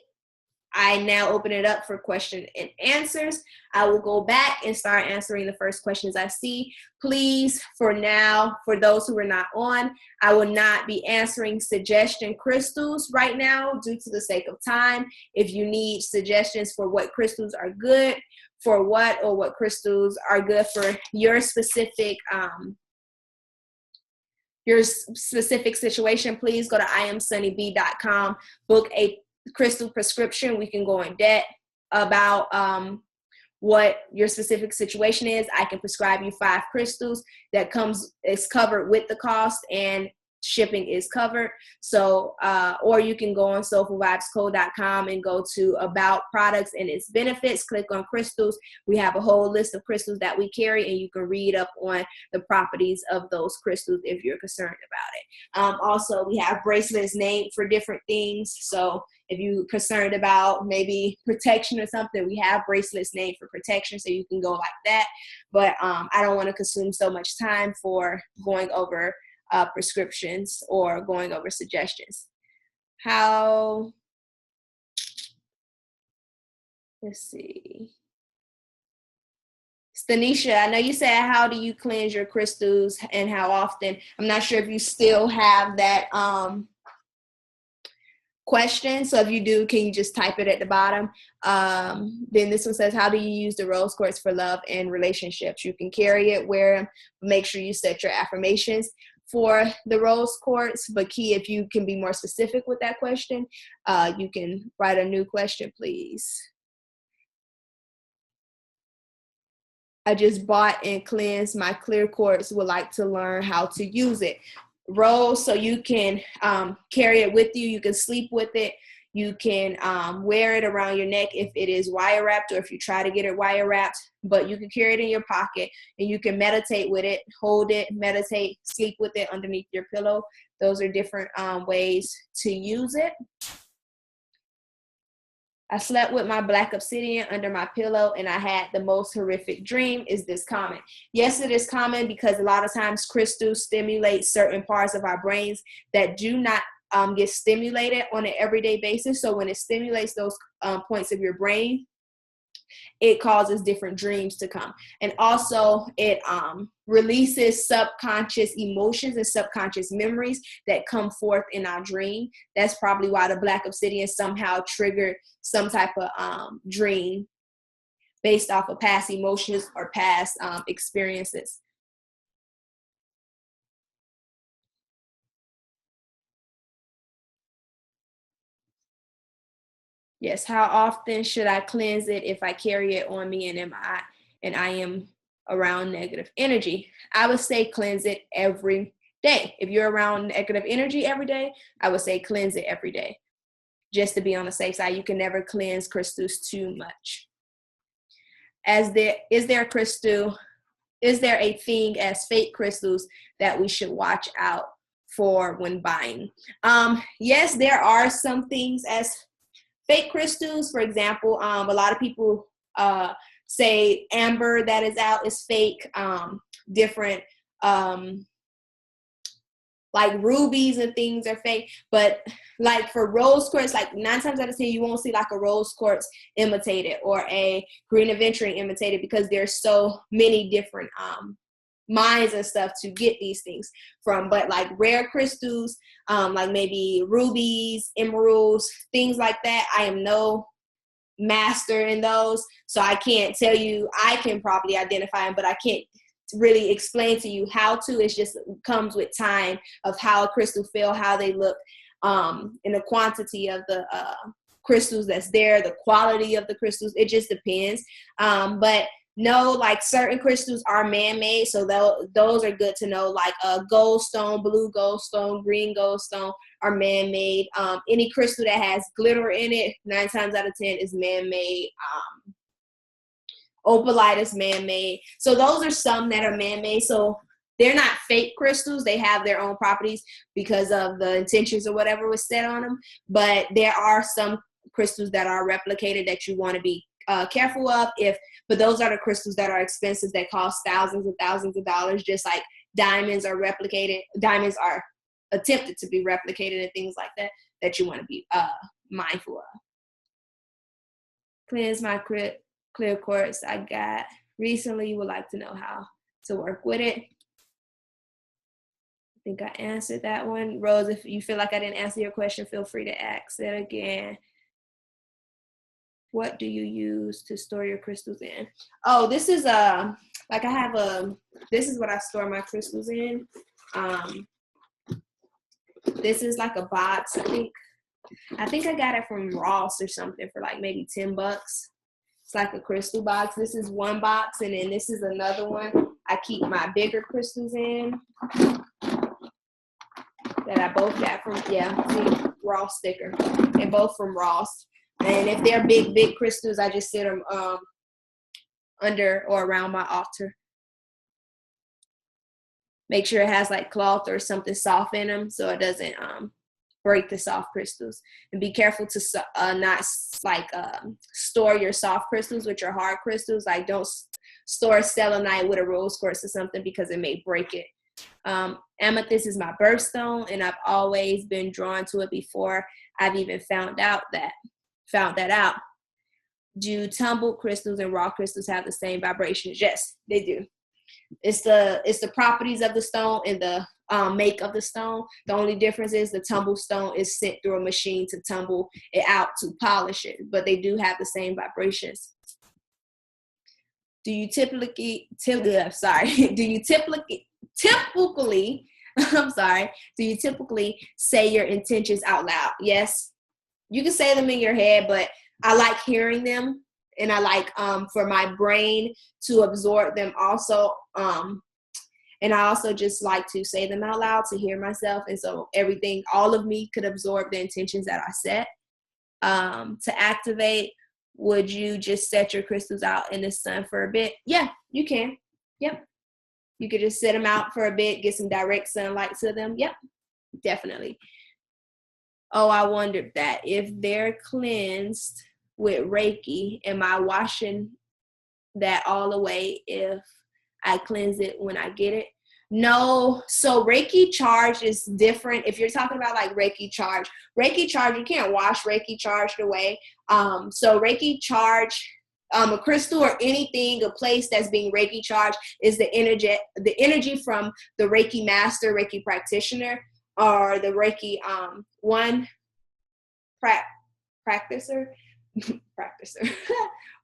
I now open it up for question and answers. I will go back and start answering the first questions I see. Please, for now, for those who are not on, I will not be answering suggestion crystals right now due to the sake of time. If you need suggestions for what crystals are good for what, or what crystals are good for your specific situation, please go to iamsunnyb.com, book a crystal prescription. We can go in depth about what your specific situation is. I can prescribe you 5 crystals that is covered with the cost, and shipping is covered. So, or you can go on soulfulvibesco.com and go to about products and its benefits, click on crystals. We have a whole list of crystals that we carry, and you can read up on the properties of those crystals if you're concerned about it. Also, we have bracelets named for different things. So if you're concerned about maybe protection or something, we have bracelets named for protection, so you can go like that. But I don't want to consume so much time for going over prescriptions or going over suggestions. Let's see. Stanisha, I know you said, how do you cleanse your crystals and how often? I'm not sure if you still have that question. So if you do, can you just type it at the bottom? Then this one says, how do you use the rose quartz for love and relationships? You can carry it, wear them, make sure you set your affirmations for the rose quartz. But key, if you can be more specific with that question, you can write a new question, please. I just bought and cleansed my clear quartz, would like to learn how to use it. Rose, so you can carry it with you. You can sleep with it. You can wear it around your neck if it is wire wrapped, or if you try to get it wire wrapped, but you can carry it in your pocket, and you can meditate with it, hold it, meditate, sleep with it underneath your pillow. Those are different ways to use it. I slept with my black obsidian under my pillow and I had the most horrific dream. Is this common? Yes, it is common, because a lot of times crystals stimulate certain parts of our brains that do not get stimulated on an everyday basis. So when it stimulates those points of your brain, it causes different dreams to come. And also it releases subconscious emotions and subconscious memories that come forth in our dream. That's probably why the black obsidian somehow triggered some type of dream based off of past emotions or past experiences. Yes, how often should I cleanse it if I carry it on me and I am around negative energy? I would say cleanse it every day. If you're around negative energy every day, I would say cleanse it every day, just to be on the safe side. You can never cleanse crystals too much. is there a thing as fake crystals that we should watch out for when buying? Yes, there are some things as fake crystals. For example, a lot of people say amber that is out is fake. Different like rubies and things are fake, but like for rose quartz, like 9 times out of 10 you won't see like a rose quartz imitated or a green aventurine imitated, because there's so many different mines and stuff to get these things from. But like rare crystals, like maybe rubies, emeralds, things like that, I am no master in those, so I can't tell you. I can probably identify them, but I can't really explain to you how to. It's just comes with time of how a crystal feel, how they look, and the quantity of the crystals that's there, the quality of the crystals. It just depends. But no, like certain crystals are man-made, so those are good to know. Like a gold stone, blue gold stone, green gold stone are man-made. Any crystal that has glitter in it, 9 times out of 10 is man-made. Opalite is man-made. So those are some that are man-made. So they're not fake crystals. They have their own properties because of the intentions or whatever was said on them. But there are some crystals that are replicated that you want to be careful of. But those are the crystals that are expensive, that cost thousands and thousands of dollars, just like diamonds are replicated. Diamonds are attempted to be replicated and things like that, that you want to be mindful of. Cleanse my clear quartz I got recently. Would like to know how to work with it. I think I answered that one. Rose, if you feel like I didn't answer your question, feel free to ask it again. What do you use to store your crystals in? Oh, this is like I have this is what I store my crystals in. This is like a box. I think I got it from Ross or something for like maybe $10. It's like a crystal box. This is one box, and then this is another one I keep my bigger crystals in that I both got from, see, Ross sticker. They're both from Ross. And if they're big crystals, I just sit them under or around my altar. Make sure it has like cloth or something soft in them so it doesn't break the soft crystals. And be careful to not like store your soft crystals with your hard crystals. Like don't store selenite with a rose quartz or something, because it may break it. Amethyst is my birthstone, and I've always been drawn to it before I've even found that out. Do tumble crystals and raw crystals have the same vibrations? Yes, they do. It's the properties of the stone and the make of the stone. The only difference is the tumble stone is sent through a machine to tumble it out to polish it, but they do have the same vibrations. Do you typically say your intentions out loud? Yes, you can say them in your head, but I like hearing them, and I like for my brain to absorb them also. And I also just like to say them out loud to hear myself. And so all of me could absorb the intentions that I set. To activate, would you just set your crystals out in the sun for a bit? Yeah, you can. Yep. You could just set them out for a bit, get some direct sunlight to them. Yep, definitely. Oh, I wondered that if they're cleansed with Reiki, am I washing that all away if I cleanse it when I get it? No. So Reiki charge is different. If you're talking about like Reiki charge, you can't wash Reiki charged away. So Reiki charge, a crystal or anything, a place that's being Reiki charged is the energy from the Reiki master, Reiki practitioner, or the Reiki one practicer,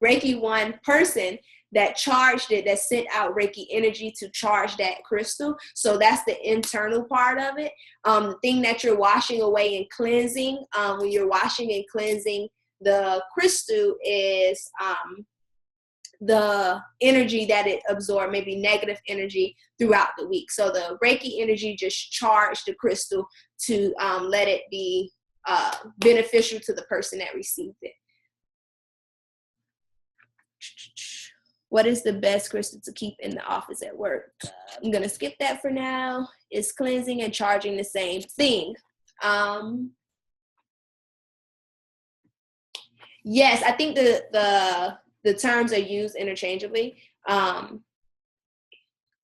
Reiki one person that charged it, that sent out Reiki energy to charge that crystal. So that's the internal part of it. The thing that you're washing away and cleansing, when you're washing and cleansing the crystal, is the energy that it absorbed, maybe negative energy throughout the week. So the Reiki energy just charged the crystal to let it be beneficial to the person that received it. What is the best crystal to keep in the office at work? I'm going to skip that for now. Is cleansing and charging the same thing? Yes, I think the terms are used interchangeably.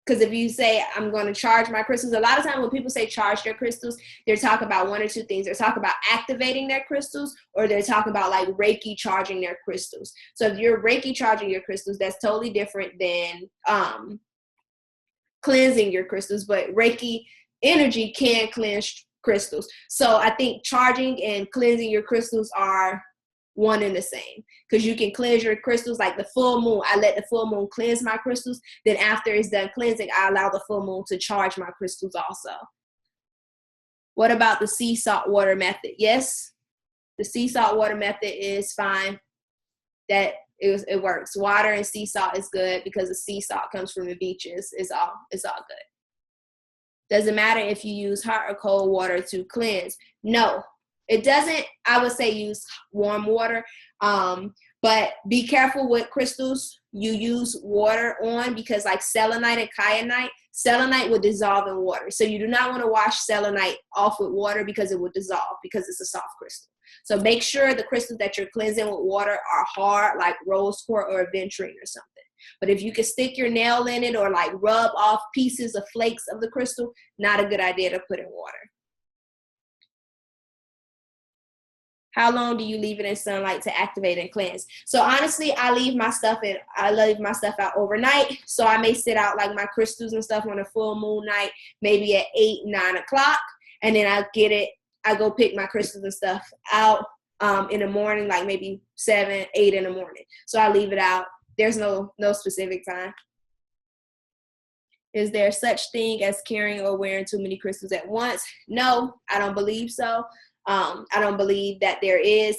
Because if you say, I'm going to charge my crystals, a lot of times when people say charge their crystals, they're talking about one or two things. They're talking about activating their crystals, or they're talking about like Reiki charging their crystals. So if you're Reiki charging your crystals, that's totally different than cleansing your crystals. But Reiki energy can cleanse crystals. So I think charging and cleansing your crystals are one and the same, because you can cleanse your crystals like the full moon. I let the full moon cleanse my crystals. Then after it's done cleansing, I allow the full moon to charge my crystals also. What about the sea salt water method? Yes, the sea salt water method is fine. It works. Water and sea salt is good because the sea salt comes from the beaches. It's all good. Doesn't matter if you use hot or cold water to cleanse. No, it doesn't. I would say use warm water, but be careful with crystals you use water on, because like selenite and kyanite, selenite will dissolve in water. So you do not want to wash selenite off with water because it will dissolve, because it's a soft crystal. So make sure the crystals that you're cleansing with water are hard, like rose quartz or aventurine or something. But if you can stick your nail in it or like rub off pieces of flakes of the crystal, not a good idea to put in water. How long do you leave it in sunlight to activate and cleanse? So honestly, I leave my stuff out overnight. So I may sit out like my crystals and stuff on a full moon night, maybe at 8, 9 o'clock. And then I go pick my crystals and stuff out in the morning, like maybe 7, 8 in the morning. So I leave it out. There's no specific time. Is there such thing as carrying or wearing too many crystals at once? No, I don't believe so. I don't believe that there is.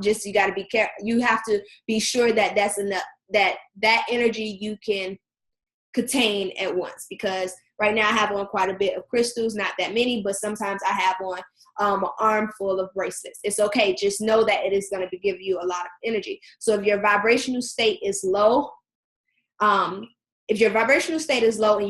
Just you got to be careful. You have to be sure that that's enough, that energy you can contain at once. Because right now I have on quite a bit of crystals, not that many, but sometimes I have on an armful of bracelets. It's okay. Just know that it is going to give you a lot of energy. So if your vibrational state is low, and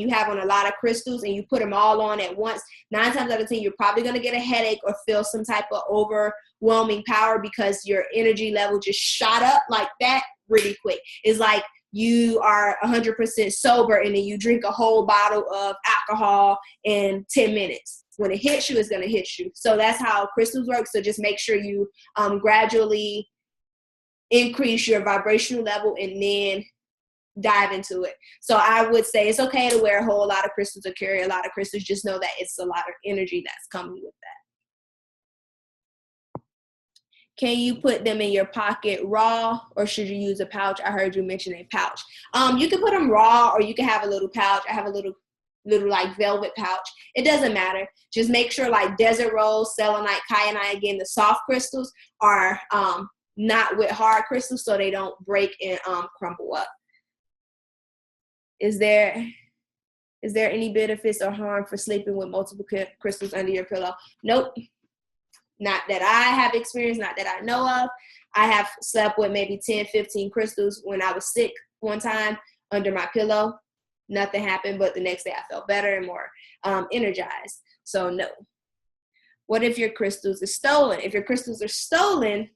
you have on a lot of crystals and you put them all on at once, 9 times out of 10, you're probably going to get a headache or feel some type of overwhelming power, because your energy level just shot up like that really quick. It's like you are 100% sober and then you drink a whole bottle of alcohol in 10 minutes. When it hits you, it's going to hit you. So that's how crystals work. So just make sure you gradually increase your vibrational level and then dive into it. So I would say it's okay to wear a whole lot of crystals or carry a lot of crystals. Just know that it's a lot of energy that's coming with that. Can you put them in your pocket raw, or should you use a pouch? I heard you mention a pouch. You can put them raw, or you can have a little pouch. I have a little like velvet pouch. It doesn't matter. Just make sure like desert rose, selenite, kyanite, again, the soft crystals are not with hard crystals, so they don't break and crumble up. Is there any benefits or harm for sleeping with multiple crystals under your pillow? Nope. Not that I have experienced, not that I know of. I have slept with maybe 10, 15 crystals when I was sick one time under my pillow. Nothing happened, but the next day I felt better and more energized. So no. What if your crystals are stolen? If your crystals are stolen,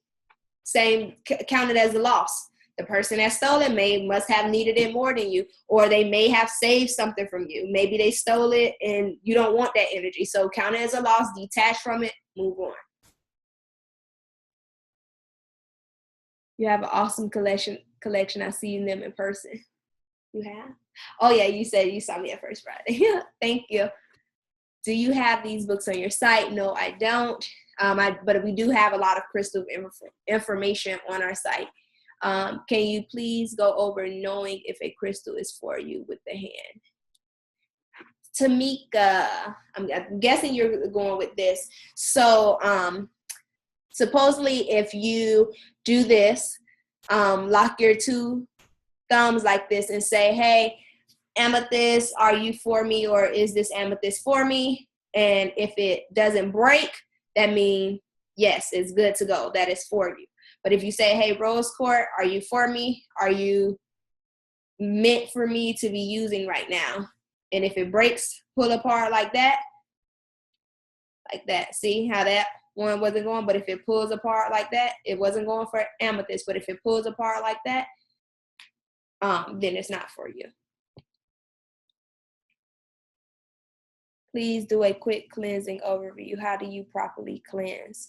count it as a loss. The person that stole it must have needed it more than you, or they may have saved something from you. Maybe they stole it and you don't want that energy. So count it as a loss, detach from it, move on. You have an awesome collection. I've seen them in person. You have? Oh yeah, you said you saw me at First Friday. Thank you. Do you have these books on your site? No, I don't. But we do have a lot of crystal information on our site. Can you please go over knowing if a crystal is for you with the hand? Tamika, I'm guessing you're going with this. So supposedly if you do this, lock your 2 thumbs like this and say, hey, amethyst, are you for me, or is this amethyst for me? And if it doesn't break, that means yes, it's good to go. That is for you. But if you say, hey, rose quartz, are you for me? Are you meant for me to be using right now. And if it breaks, pull apart like that. See how that one wasn't going? But if it pulls apart like that, it wasn't going for amethyst. But if it pulls apart like that, then it's not for you. Please do a quick cleansing overview. How do you properly cleanse?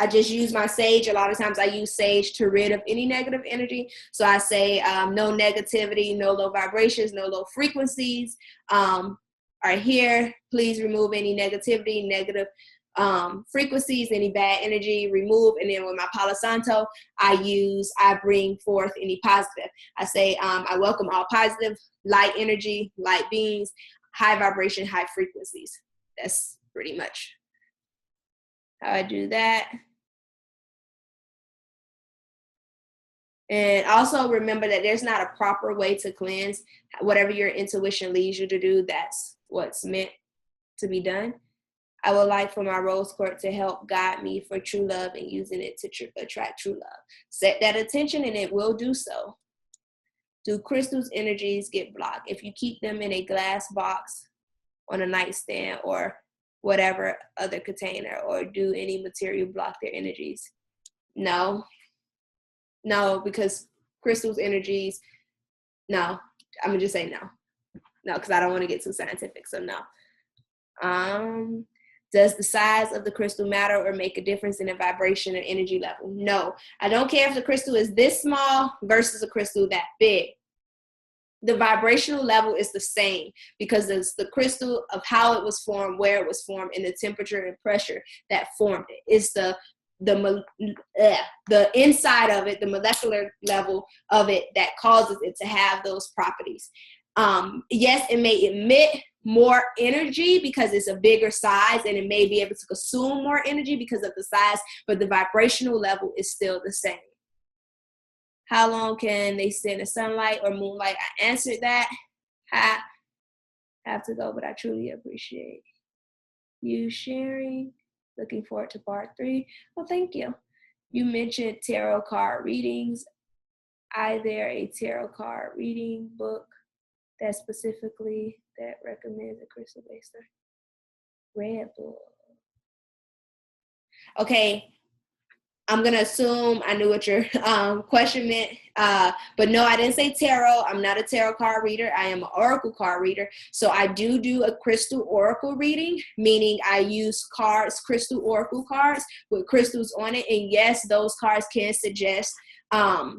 I just use my sage. A lot of times I use sage to rid of any negative energy. So I say no negativity, no low vibrations, no low frequencies are here. Please remove any negativity, negative frequencies, any bad energy, remove. And then with my Palo Santo, I bring forth any positive. I say I welcome all positive, light energy, light beings, high vibration, high frequencies. That's pretty much how I do that. And also remember that there's not a proper way to cleanse. Whatever your intuition leads you to do, that's what's meant to be done. I would like for my rose quartz to help guide me for true love and using it to attract true love. Set that attention and it will do so. Do crystals' energies get blocked? If you keep them in a glass box on a nightstand or whatever other container, or do any material block their energies? No, because crystals' energies, no. I'm gonna just say no. No, because I don't want to get too scientific, so no. Does the size of the crystal matter or make a difference in the vibration or energy level? No. I don't care if the crystal is this small versus a crystal that big. The vibrational level is the same because it's the crystal of how it was formed, where it was formed, and the temperature and pressure that formed it. It's the inside of it, the molecular level of it that causes it to have those properties. Yes, it may emit more energy because it's a bigger size, and it may be able to consume more energy because of the size, but the vibrational level is still the same. How long can they stand in sunlight or moonlight? I answered that. I have to go, but I truly appreciate you sharing. Looking forward to part 3. Well, thank you. You mentioned tarot card readings. Is there a tarot card reading book that specifically that recommends a crystal-based red book? Okay. I'm going to assume I knew what your question meant, but no, I didn't say tarot. I'm not a tarot card reader. I am an oracle card reader. So I do a crystal oracle reading, meaning I use cards, crystal oracle cards with crystals on it. And yes, those cards can suggest a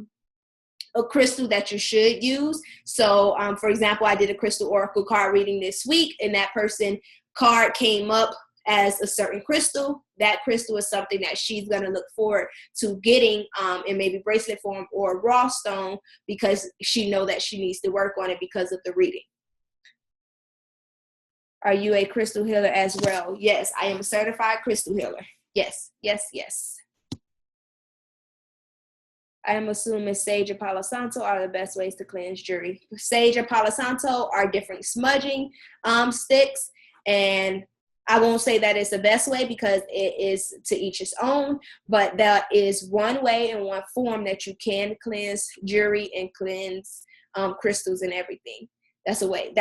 crystal that you should use. So for example, I did a crystal oracle card reading this week, and that person card came up as a certain crystal. That crystal is something that she's going to look forward to getting in maybe bracelet form or raw stone, because she know that she needs to work on it because of the reading. Are you a crystal healer as well? Yes, I am a certified crystal healer. Yes. I am assuming sage or Palo Santo are the best ways to cleanse jewelry. Sage or Palo Santo are different smudging sticks, and I won't say that it's the best way because it is to each his own, but that is one way and one form that you can cleanse jewelry and cleanse crystals and everything. That's the way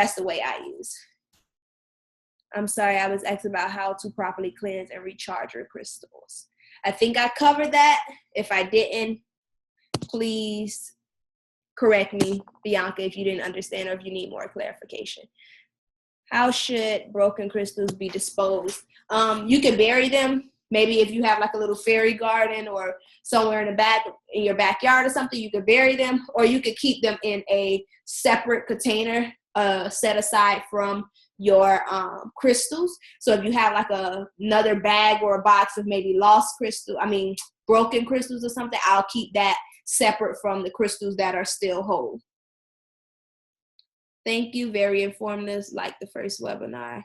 I use. I'm sorry, I was asking about how to properly cleanse and recharge your crystals. I think I covered that. If I didn't, please correct me, Bianca, if you didn't understand or if you need more clarification. How should broken crystals be disposed? You can bury them. Maybe if you have like a little fairy garden or somewhere in your backyard or something, you could bury them, or you could keep them in a separate container set aside from your crystals. So if you have like another bag or a box of maybe broken crystals or something, I'll keep that separate from the crystals that are still whole. Thank you. Very informative, like the first webinar.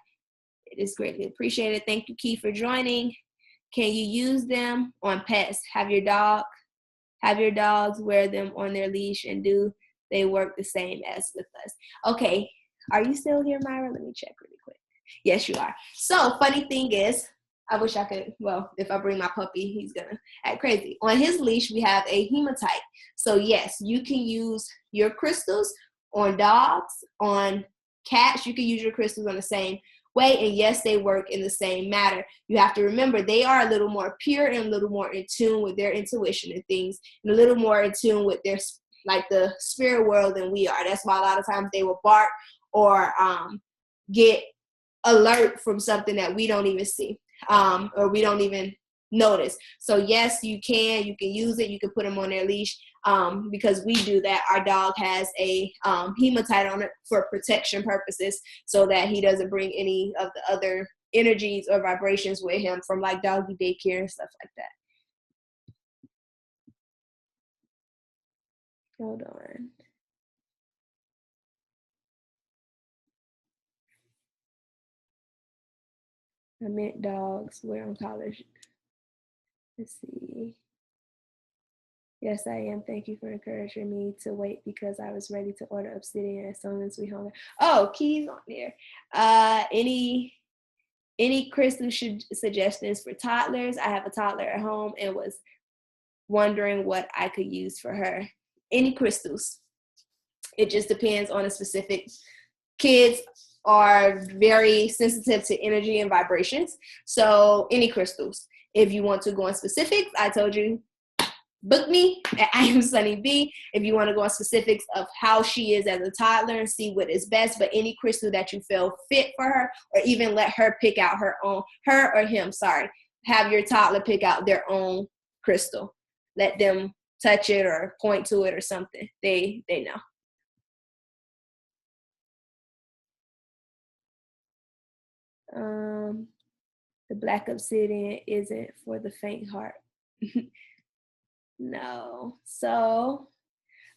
It is greatly appreciated. Thank you, Key, for joining. Can you use them on pets? Have your dogs wear them on their leash, and do they work the same as with us? Okay. Are you still here, Myra? Let me check really quick. Yes, you are. So funny thing is, I wish I could, well, if I bring my puppy, he's gonna act crazy. On his leash, we have a hematite. So yes, you can use your crystals on dogs, on cats. You can use your crystals on the same way, and yes, they work in the same manner. You have to remember they are a little more pure and a little more in tune with their intuition and things, and a little more in tune with their, like, the spirit world than we are. That's why a lot of times they will bark or get alert from something that we don't even see, or we don't even notice. So yes, you can use it. You can put them on their leash, because we do that. Our dog has a hematite on it for protection purposes, so that he doesn't bring any of the other energies or vibrations with him from like doggy daycare and stuff like that. Hold on. I meant dogs. We're on college. Let's see. Yes, I am. Thank you for encouraging me to wait, because I was ready to order Obsidian as soon as we hung up. Oh, keys on there. Any crystal suggestions for toddlers? I have a toddler at home and was wondering what I could use for her. Any crystals. It just depends on a specific. Kids are very sensitive to energy and vibrations. So any crystals. If you want to go on specifics, I told you, book me at I Am Sunny B if you want to go on specifics of how she is as a toddler and see what is best. But any crystal that you feel fit for her, or even let her pick out her own, her or him, sorry, have your toddler pick out their own crystal. Let them touch it or point to it or something. They know. The black obsidian isn't for the faint heart. No. So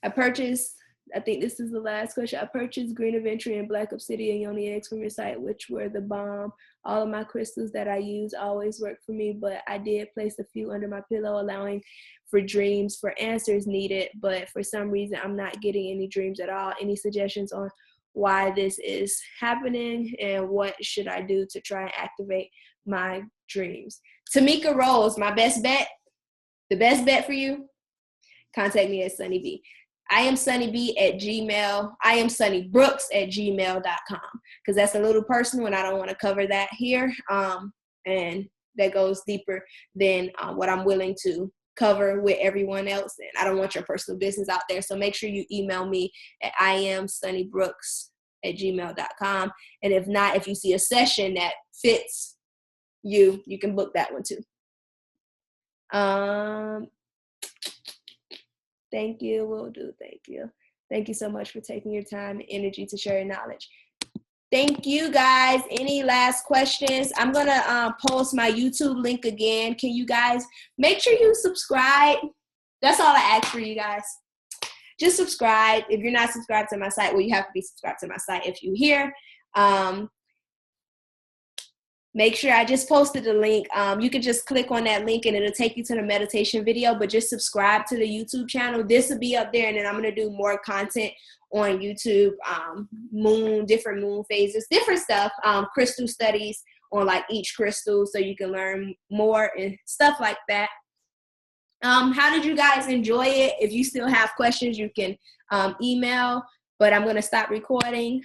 I purchased, I think this is the last question. I purchased green aventurine and black obsidian yoni eggs from your site, which were the bomb. All of my crystals that I use always work for me, but I did place a few under my pillow, allowing for dreams for answers needed. But for some reason, I'm not getting any dreams at all. Any suggestions on why this is happening, and what should I do to try and activate my dreams? Tamika Rose, my best bet, the best bet for you, contact me at Sunny B. I am Sunny B at Gmail. I am Sunny Brooks at gmail.com, because that's a little personal and I don't want to cover that here. And that goes deeper than what I'm willing to cover with everyone else. And I don't want your personal business out there. So make sure you email me at iamsunnybrooks@gmail.com. And if not, if you see a session that fits you, you can book that one too. Thank you. Will do. Thank you. Thank you so much for taking your time and energy to share your knowledge. Thank you, guys. Any last questions? I'm going to post my YouTube link again. Can you guys make sure you subscribe? That's all I ask for you guys. Just subscribe. If you're not subscribed to my site, well, you have to be subscribed to my site if you're here. Make sure I just posted the link. You can just click on that link and it'll take you to the meditation video, but just subscribe to the YouTube channel. This will be up there, and then I'm going to do more content on YouTube, different moon phases, different stuff, crystal studies on like each crystal, so you can learn more and stuff like that. How did you guys enjoy it? If you still have questions, you can email, but I'm going to stop recording.